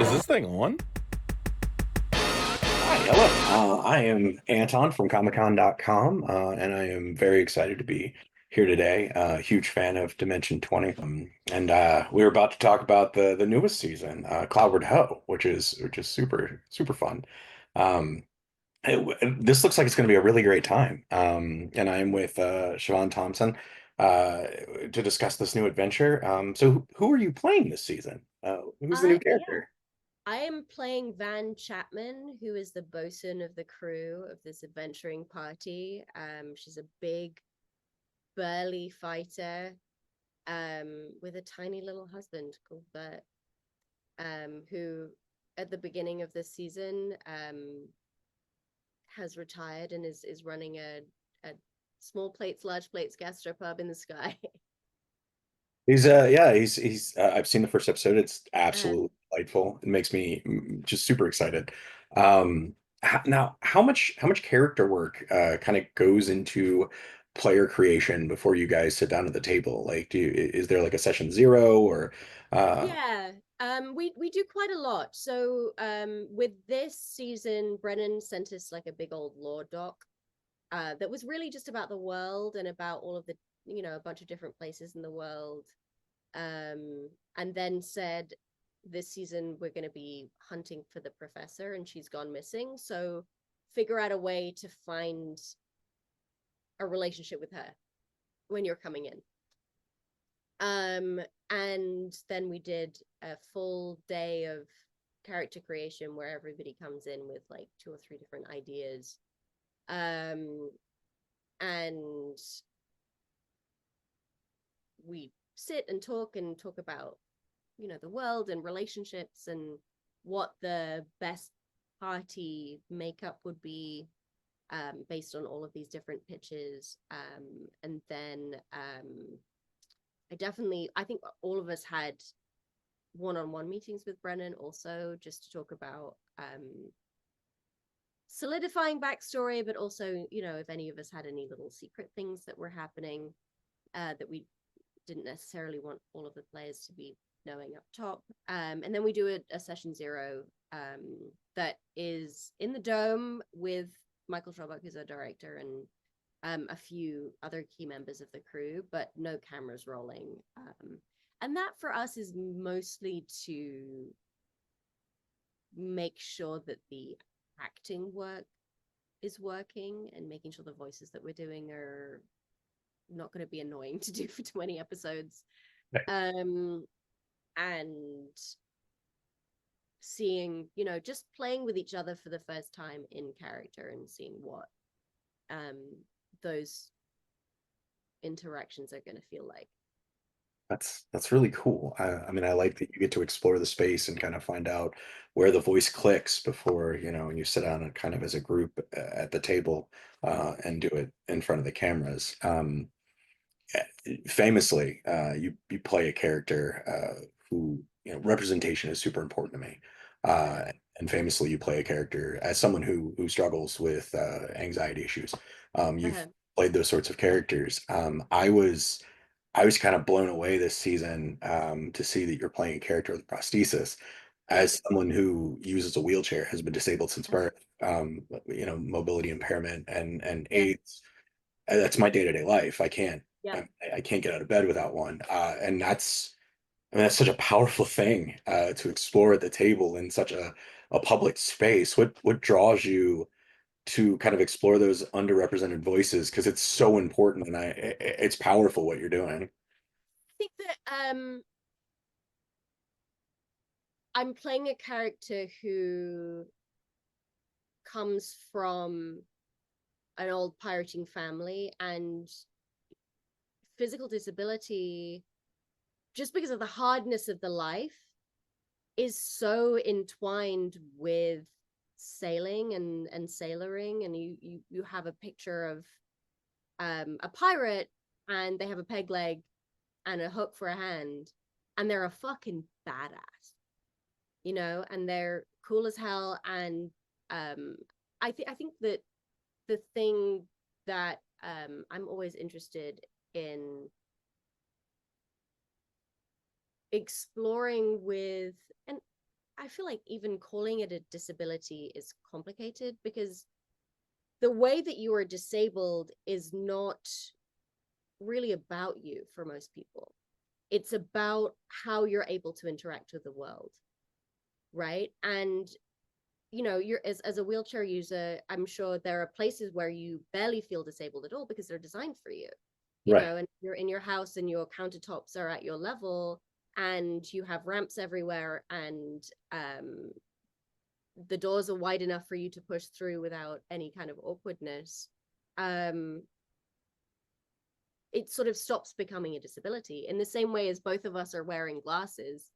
Is this thing on? Hi, hello. I am Anton from Comic-Con.com, and I am very excited to be here today. Huge fan of Dimension 20, and we were about to talk about the newest season, Cloudward Ho, which is super fun. Um, this looks like it's going to be a really great time, and I am with Siobhan Thompson to discuss this new adventure. So, who are you playing this season? Who's the new Yeah, character? I am playing Van Chapman, who is the bosun of the crew of this adventuring party. She's a big, burly fighter, with a tiny little husband called Bert, who at the beginning of this season, has retired and is running a small plates, large plates gastropub in the sky. He's he's I've seen the first episode. It's uh, absolutely delightful. It makes me just super excited. Now, how much character work kind of goes into player creation before you guys sit down at the table? Like, is there like a session zero or uh Yeah, we do quite a lot. So with this season, Brennan sent us like a big old lore doc that was really just about the world and about all of the, a bunch of different places in the world. And then said this season we're going to be hunting for the professor and she's gone missing. So figure out a way to find a relationship with her when you're coming in. And then we did a full day of character creation where everybody comes in with like two or three different ideas. And we sit and talk about, the world and relationships and what the best party makeup would be, based on all of these different pitches. And then I think all of us had one-on-one meetings with Brennan also just to talk about solidifying backstory, but also, if any of us had any little secret things that were happening that we didn't necessarily want all of the players to be knowing up top. And then we do a session zero that is in the dome with Michael Schrobuck, who's our director, and a few other key members of the crew, but no cameras rolling. And that for us is mostly to make sure that the acting work is working and making sure the voices that we're doing are not going to be annoying to do for 20 episodes. And seeing, just playing with each other for the first time in character and seeing what um those interactions are going to feel like. that's really cool. I mean, I like that you get to explore the space and kind of find out where the voice clicks before, you sit down and kind of as a group at the table and do it in front of the cameras. Famously, you play a character who, representation is super important to me. Uh-huh. And famously, you play a character as someone who struggles with anxiety issues. You've Uh-huh. played those sorts of characters. I was kind of blown away this season to see that you're playing a character with prosthesis. Yeah. As someone who uses a wheelchair, has been disabled since Uh-huh. birth, mobility impairment and Yeah. AIDS. That's my day-to-day life. Yeah. I can't get out of bed without one. And I mean, that's such a powerful thing to explore at the table in such a public space. What draws you to kind of explore those underrepresented voices? Because it's so important and it's powerful what you're doing. I think that I'm playing a character who comes from an old pirating family, and physical disability, just because of the hardness of the life, is so entwined with sailing and sailoring. And you have a picture of a pirate, and they have a peg leg and a hook for a hand, and they're a fucking badass, and they're cool as hell. And um I think that the thing that I'm always interested in exploring with, and I feel like even calling it a disability is complicated, because the way that you are disabled is not really about you for most people. It's about how you're able to interact with the world, right? And you're as a wheelchair user, I'm sure there are places where you barely feel disabled at all because they're designed for you. Right. And you're in your house and your countertops are at your level, and you have ramps everywhere, and the doors are wide enough for you to push through without any kind of awkwardness. um it sort of stops becoming a disability, in the same way as both of us are wearing glasses.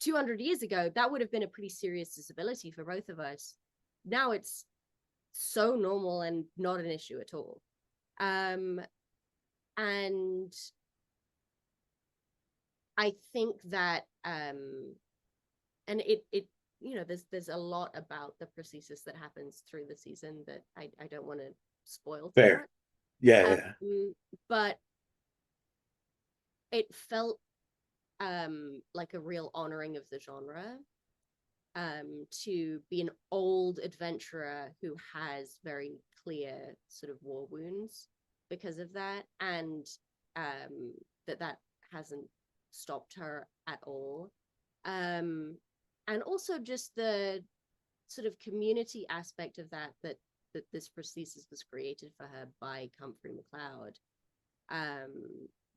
200 years ago, that would have been a pretty serious disability for both of us. Now it's so normal and not an issue at all. And I think that and it there's a lot about the prosthesis that happens through the season that I don't want to spoil too Fair. much. Yeah, yeah. But it felt like a real honoring of the genre, to be an old adventurer who has very clear sort of war wounds because of that, and that hasn't stopped her at all. And also just the sort of community aspect of that this prosthesis was created for her by Comfrey McLeod.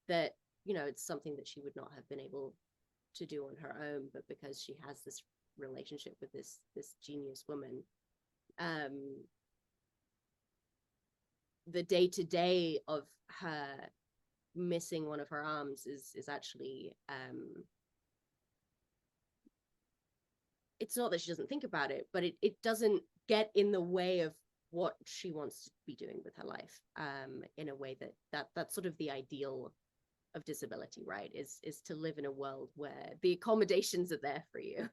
That it's something that she would not have been able to do on her own, but because she has this relationship with this genius woman, the day-to-day of her missing one of her arms is actually it's not that she doesn't think about it, but it doesn't get in the way of what she wants to be doing with her life, in a way that's sort of the ideal of disability, right? Is to live in a world where the accommodations are there for you.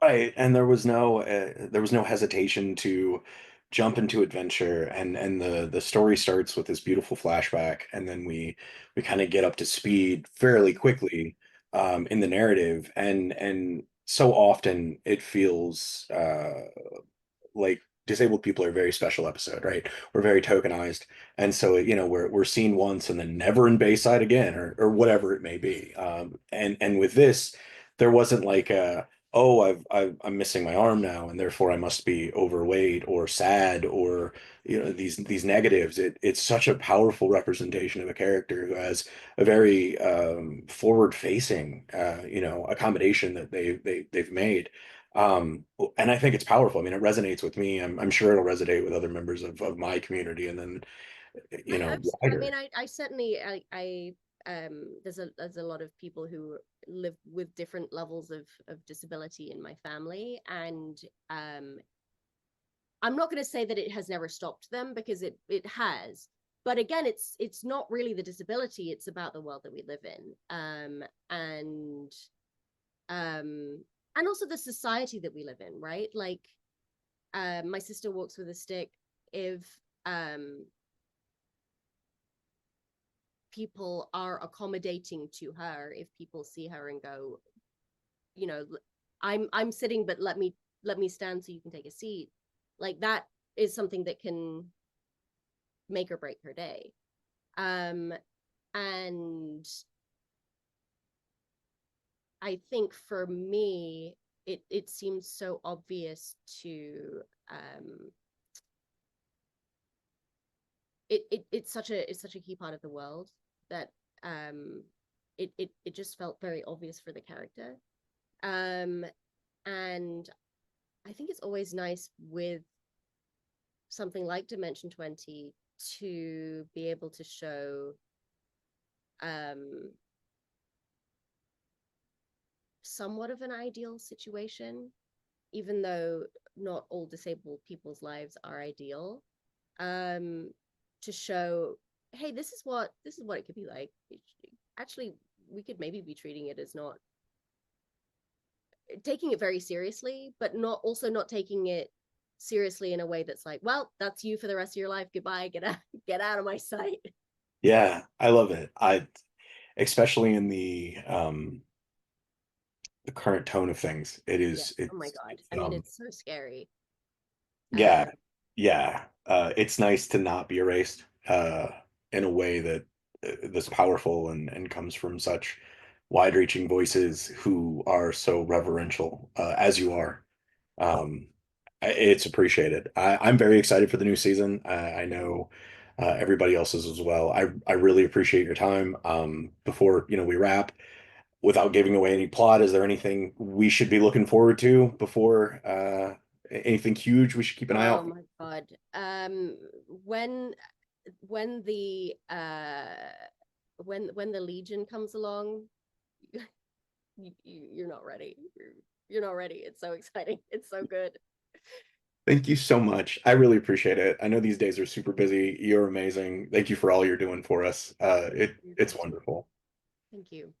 Right, and there was no hesitation to jump into adventure, and the story starts with this beautiful flashback, and then we kind of get up to speed fairly quickly in the narrative, and so often it feels like disabled people are a very special episode, right? We're very tokenized, and so we're seen once and then never in Bayside again, or whatever it may be. And with this, there wasn't like a, oh, I'm missing my arm now, and therefore I must be overweight or sad, or these negatives. It's such a powerful representation of a character who has a very forward facing accommodation that they've made. And I think it's powerful. I mean, it resonates with me. I'm sure it'll resonate with other members of my community, and then I hope so. I mean, wider. I certainly there's a lot of people who live with different levels of disability in my family, and I'm not going to say that it has never stopped them, because it has. But again, it's not really the disability, it's about the world that we live in. Um and also the society that we live in, right? Like, my sister walks with a stick. If people are accommodating to her, if people see her and go, you know I'm sitting, but let me stand so you can take a seat, like that is something that can make or break her day. And I think for me, it seems so obvious to it's such a key part of the world that it just felt very obvious for the character. And I think it's always nice with something like Dimension 20 to be able to show somewhat of an ideal situation, even though not all disabled people's lives are ideal. To show, hey, this is what it could be like. Actually, we could maybe be treating it as not taking it very seriously, but not taking it seriously in a way that's like, well, that's you for the rest of your life. Goodbye. Get out of my sight. Yeah, I love it. I especially in the current tone of things. It Yeah. is Oh my God. it's I mean, it's so scary. yeah, Um, yeah. It's nice to not be erased in a way that that's powerful and comes from such wide-reaching voices who are so reverential as you are. Um, it's appreciated. I'm very excited for the new season. I know everybody else is as well. I really appreciate your time. Before we wrap, without giving away any plot, is there anything we should be looking forward to before anything huge we should keep an eye oh out for? my God. When when the when the Legion comes along, you're not ready. You're not ready. It's so exciting. It's so good. Thank you so much. I really appreciate it. I know these days are super busy. You're amazing. Thank you for all you're doing for us. You're It's very sweet. wonderful. Thank you.